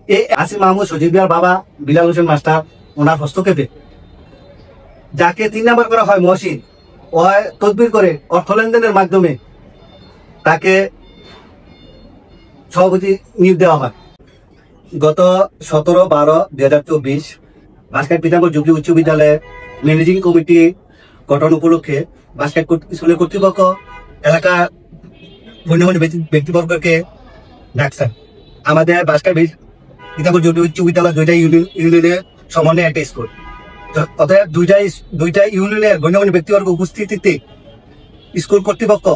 এই আসিফ মাহমুদ সজিবিয়ার বাবা বিলাল হোসেন মাস্টার ওনার হস্তক্ষেপে যাকে 3 নাম্বার করা হয় মহসিন, ও তদবির করে অর্থ লেনদেনের মাধ্যমে তাকে সভাপতি নিয়োগ দেওয়া হয়। গত 17/12/2024 বাঁশখালী পিতাম্বর যুগলী উচ্চ বিদ্যালয়ের ম্যানেজিং কমিটি গঠন উপলক্ষে বাঁশখালী স্কুলের কর্তৃপক্ষ এলাকা গণ্যমান্য ব্যক্তিবর্গকে ডাকছেন। আমাদের বাঁশখালী পিতাম্বর যুগলী উচ্চ বিদ্যালয় 2টা ইউনিয়নের সমন্বয়ে একটা স্কুল, অতএব দুইটা ইউনিয়নের গণ্যমান্য ব্যক্তিবর্গ উপস্থিতিতে স্কুল কর্তৃপক্ষ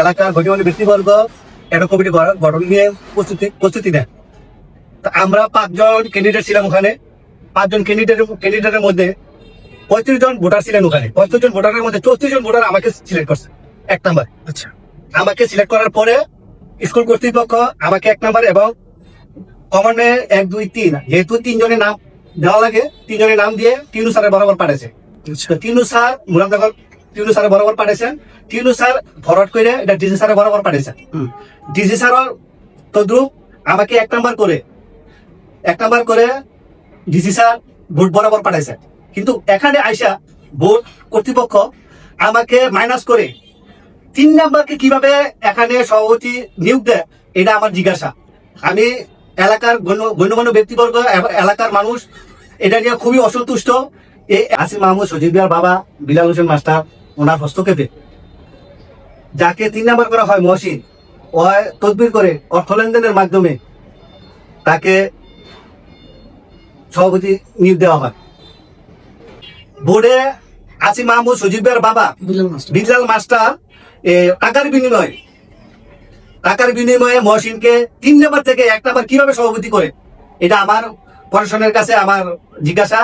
এলাকার গণ্যমান্য ব্যক্তিবর্গ একটা কমিটি গঠন নিয়ে প্রস্তুতি নেয়। আমরা 5 জন ক্যান্ডিডেট ছিলাম ওখানে। 5 জন ক্যান্ডিডেটের মধ্যে 35 জন ভোটার ছিলেন ওখানে। 35 জন ভোটারের মধ্যে 34 জন ভোটার আমাকে সিলেক্ট করছে 1 নাম্বার। আচ্ছা, আমাকে সিলেক্ট করার পরে স্কুল কর্তৃপক্ষ আমাকে 1 নাম্বার এবং কমনে 1 2 3 যেহেতু 3 জনের নাম দেওয়া লাগে, 3 জনের নাম দিয়ে টিনু স্যারের বরাবর পাঠাইছে। টিনু স্যার মুরাদনগর টিনু স্যারের বরাবর পাঠাইছেন। টিনু স্যার ফরওয়ার্ড করে এটা ডিজি স্যারের বরাবর পাঠাইছেন। ডিজি স্যার তদ্রুপ আমাকে 1 নাম্বার করে ডিসি স্যার ভোট বরাবর পাঠাইছে। কিন্তু এখানে আইসা ভোট কর্তৃপক্ষ আমাকে মাইনাস করে 3 নাম্বারকে কিভাবে এখানে সভাপতি নিয়োগ দেয় এটা আমার জিজ্ঞাসা। আমি এলাকার গণ্যমান্য ব্যক্তিবর্গ এলাকার মানুষ এটা নিয়ে খুবই অসন্তুষ্ট। এই আসিফ মাহমুদ সজিবিয়ার বাবা বিলাল হোসেন মাস্টার ওনার হস্তক্ষেপে যাকে 3 নাম্বার করা হয় মহসিন, ও তদবির করে অর্থ লেনদেনের মাধ্যমে তাকে সভাপতি নিয়োগ দেওয়া হয়। বোর্ডে আসিফ মাহমুদ সজিবিয়ার বাবা বিলাল মাস্টার টাকার বিনিময়ে মহসিনকে 3 নাম্বার থেকে 1 নাম্বার কিভাবে সভাপতি করে এটা আমার প্রশাসনের কাছে আমার জিজ্ঞাসা।